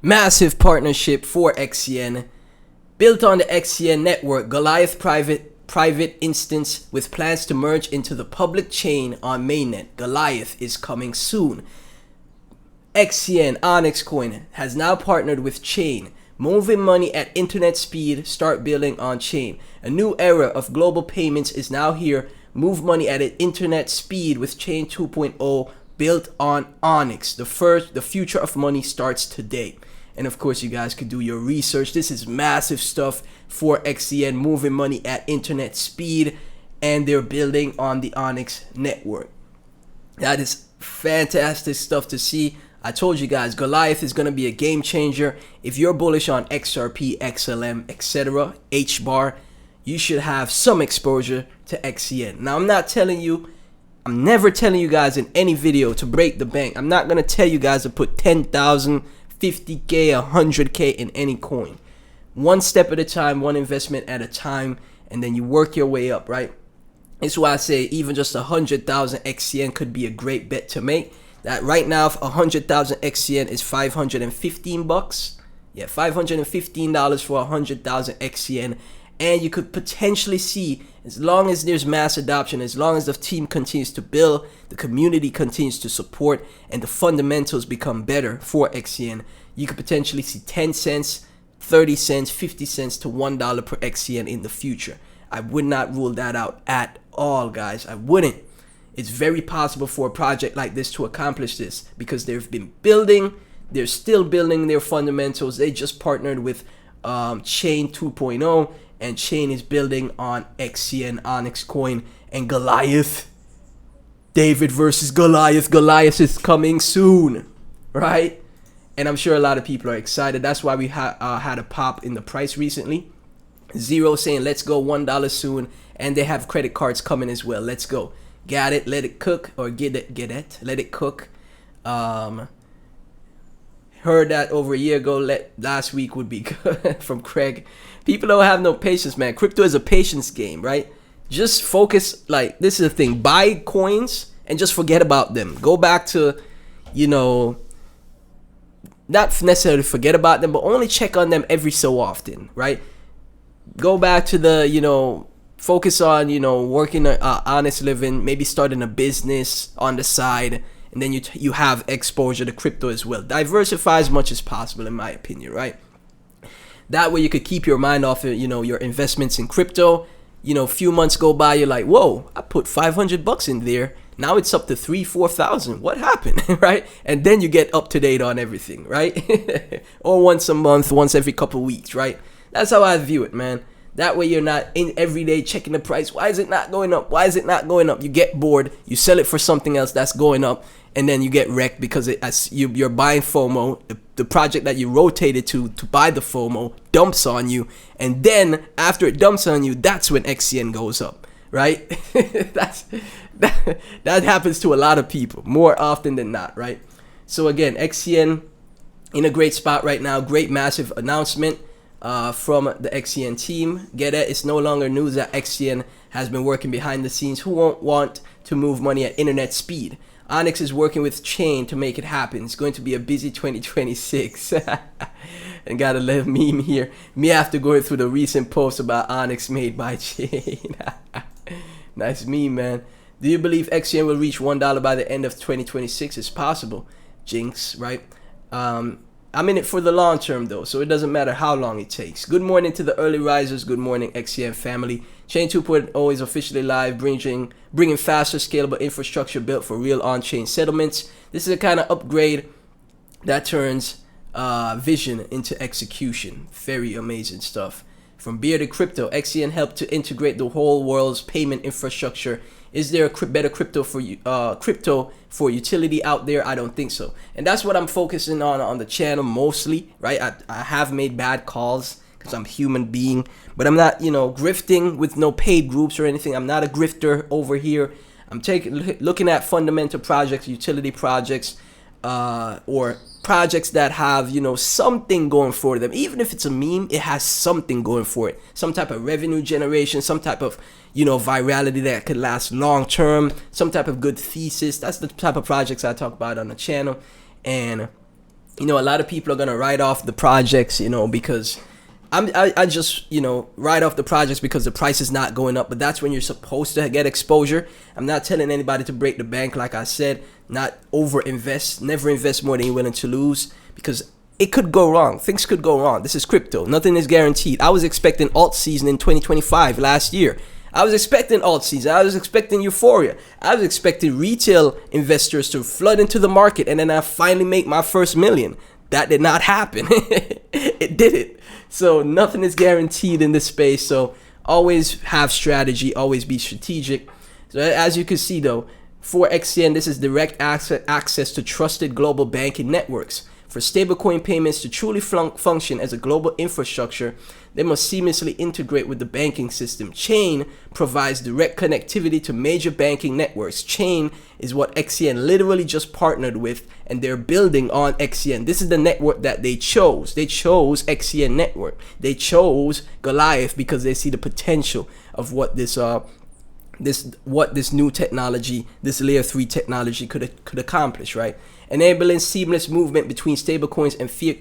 Massive partnership for XCN. Built on the XCN network, Goliath private instance with plans to merge into the public chain on mainnet. Goliath is coming soon. XCN OnyxCoin has now partnered with Chain, moving money at internet speed, start building on chain. A new era of global payments is now here. Move money at internet speed with Chain 2.0 built on Onyx. The future of money starts today. And of course, you guys could do your research. This is massive stuff for XCN, moving money at internet speed, and they're building on the Onyx network. That is fantastic stuff to see. I told you guys, Goliath is going to be a game changer. If you're bullish on XRP, XLM, etc., HBAR, you should have some exposure to XCN. Now, I'm never telling you guys in any video to break the bank. I'm not going to tell you guys to put 10,000, 50K, 100K in any coin. One step at a time, one investment at a time, and then you work your way up, right? That's why I say even just 100,000 XCN could be a great bet to make. That right now, 100,000 XCN is 515 bucks. Yeah, $515 for 100,000 XCN. And you could potentially see, as long as there's mass adoption, as long as the team continues to build, the community continues to support, and the fundamentals become better for XCN, you could potentially see 10 cents, 30 cents, 50 cents to $1 per XCN in the future. I would not rule that out at all, guys. I wouldn't. It's very possible for a project like this to accomplish this because they've been building, they're still building their fundamentals. They just partnered with Chain 2.0, and Chain is building on XCN OnyxCoin and Goliath. David versus Goliath. Goliath is coming soon, right? And I'm sure a lot of people are excited. That's why we had a pop in the price recently. Zero saying let's go $1 soon, and they have credit cards coming as well. Let's go. Got it, let it cook, or get it, let it cook. Heard that over a year ago. Last week would be good from Craig. People don't have no patience, man. Crypto is a patience game, right? Just focus. Like, this is the thing. Buy coins and just forget about them. Go back to, not necessarily forget about them, but only check on them every so often, right? Go back to the, focus on, working an honest living, maybe starting a business on the side, and then you have exposure to crypto as well. Diversify as much as possible, in my opinion, right? That way you could keep your mind off of, your investments in crypto. A few months go by, you're like, whoa, I put 500 bucks in there. Now it's up to 3,000-4,000. What happened, right? And then you get up to date on everything, right? Or once a month, once every couple weeks, right? That's how I view it, man. That way you're not in every day checking the price. Why is it not going up? Why is it not going up? You get bored. You sell it for something else that's going up, and then you get wrecked because you're buying FOMO. The project that you rotated to buy the FOMO dumps on you, and then after it dumps on you, that's when XCN goes up, right? that happens to a lot of people more often than not, right? So again, XCN in a great spot right now. Great massive announcement from the XCN team. Get it? It's no longer news that XCN has been working behind the scenes. Who won't want to move money at internet speed? Onyx is working with Chain to make it happen. It's going to be a busy 2026. And got a little meme here. Me after going through the recent posts about Onyx made by Chain. Nice meme, man. Do you believe XCN will reach $1 by the end of 2026? It's possible. Jinx, right? I'm in it for the long term though, so it doesn't matter how long it takes. Good morning to the early risers. Good morning, XCN family. Chain 2.0 is officially live, bringing faster, scalable infrastructure built for real on-chain settlements. This is a kind of upgrade that turns vision into execution. Very amazing stuff. From beer to crypto, XCN helped to integrate the whole world's payment infrastructure. Is there a better crypto for utility out there? I don't think so. And that's what I'm focusing on the channel mostly, right? I have made bad calls because I'm a human being, but I'm not, grifting with no paid groups or anything. I'm not a grifter over here. I'm looking at fundamental projects, utility projects, or projects that have, something going for them. Even if it's a meme, it has something going for it. Some type of revenue generation, some type of, virality that could last long term, some type of good thesis. That's the type of projects I talk about on the channel. And you know, a lot of people are gonna write off the projects, you know, because I just, you know, write off the projects because the price is not going up. But that's when you're supposed to get exposure. I'm not telling anybody to break the bank, like I said, not over invest, never invest more than you're willing to lose, because it could go wrong. Things could go wrong. This is crypto. Nothing is guaranteed. I was expecting alt season in 2025 last year. I was expecting alt season. I was expecting euphoria. I was expecting retail investors to flood into the market, and then I finally make my first million. That did not happen. It didn't. So nothing is guaranteed in this space. So always have strategy. Always be strategic. So as you can see though, for XCN, this is direct access to trusted global banking networks. For stablecoin payments to truly function as a global infrastructure, they must seamlessly integrate with the banking system. Chain provides direct connectivity to major banking networks. Chain is what XCN literally just partnered with, and they're building on XCN. This is the network that they chose. They chose XCN network. They chose Goliath because they see the potential of what this new technology, this layer 3 technology could accomplish, right? Enabling seamless movement between stablecoins and fiat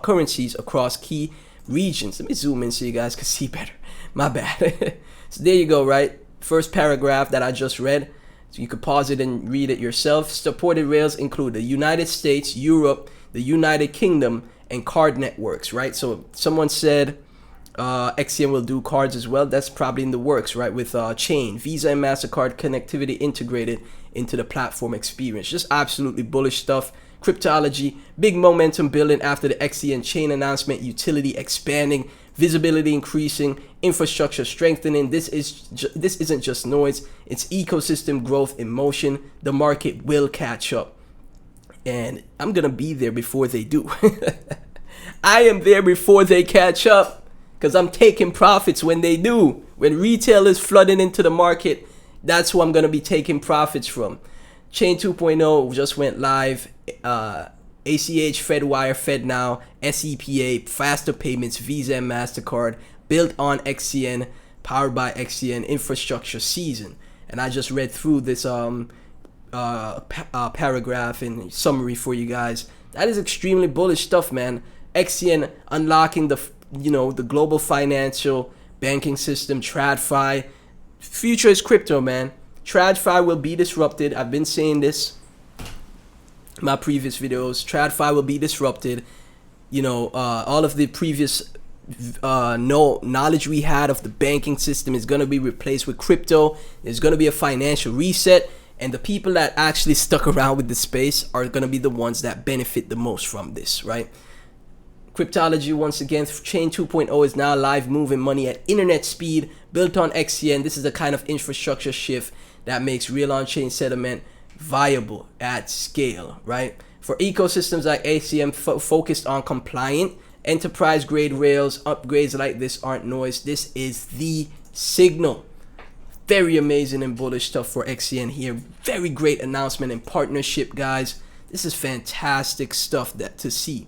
currencies across key regions. Let me zoom in so you guys can see better. My bad. So there you go, right? First paragraph that I just read. So you could pause it and read it yourself. Supported rails include the United States, Europe, the United Kingdom, and card networks, right? So someone said XCN will do cards as well. That's probably in the works, right? With Chain, Visa and MasterCard connectivity integrated into the platform experience. Just absolutely bullish stuff. Cryptology, big momentum building after the XCN Chain announcement, utility expanding, visibility increasing, infrastructure strengthening. This isn't just noise, it's ecosystem growth in motion. The market will catch up, and I'm gonna be there before they do. I am there before they catch up, because I'm taking profits when they do. When retail is flooding into the market, that's who I'm going to be taking profits from. Chain 2.0 just went live. ACH, FedWire, FedNow, SEPA, faster payments, Visa and MasterCard, built on XCN, powered by XCN infrastructure season. And I just read through this paragraph in summary for you guys. That is extremely bullish stuff, man. XCN unlocking the global financial banking system, TradFi. Future is crypto, man. TradFi will be disrupted. I've been saying this in my previous videos. TradFi will be disrupted. You know, all of the previous knowledge we had of the banking system is going to be replaced with crypto. There's going to be a financial reset, and the people that actually stuck around with the space are going to be the ones that benefit the most from this, right? Cryptology, once again, Chain 2.0 is now live, moving money at internet speed, built on XCN. This is the kind of infrastructure shift that makes real on-chain settlement viable at scale, right? For ecosystems like ACM focused on compliant, enterprise-grade rails, upgrades like this aren't noise. This is the signal. Very amazing and bullish stuff for XCN here. Very great announcement and partnership, guys. This is fantastic stuff to see.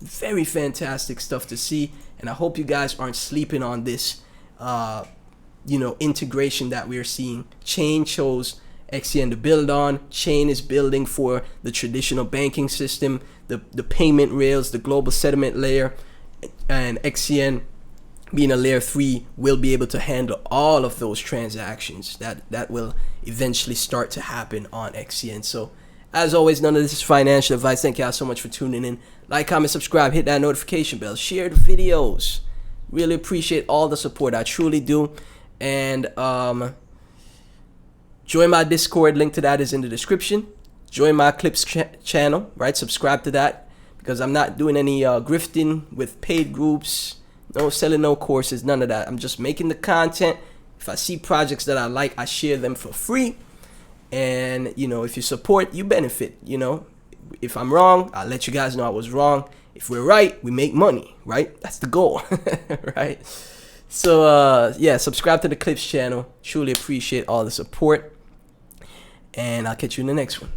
Very fantastic stuff to see, and I hope you guys aren't sleeping on this integration that we're seeing. Chain chose XCN to build on. Chain is building for the traditional banking system, the payment rails, the global settlement layer, and XCN, being a layer 3, will be able to handle all of those transactions that will eventually start to happen on XCN. So as always, none of this is financial advice. Thank y'all so much for tuning in. Like, comment, subscribe, hit that notification bell, share the videos. Really appreciate all the support. I truly do. And join my Discord. Link to that is in the description. Join my Clips channel, right? Subscribe to that, because I'm not doing any grifting with paid groups. No selling, no courses, none of that. I'm just making the content. If I see projects that I like, I share them for free. And, if you support, you benefit. If I'm wrong, I'll let you guys know I was wrong. If we're right, we make money, right? That's the goal, right? So, yeah, subscribe to the Clips channel. Truly appreciate all the support. And I'll catch you in the next one.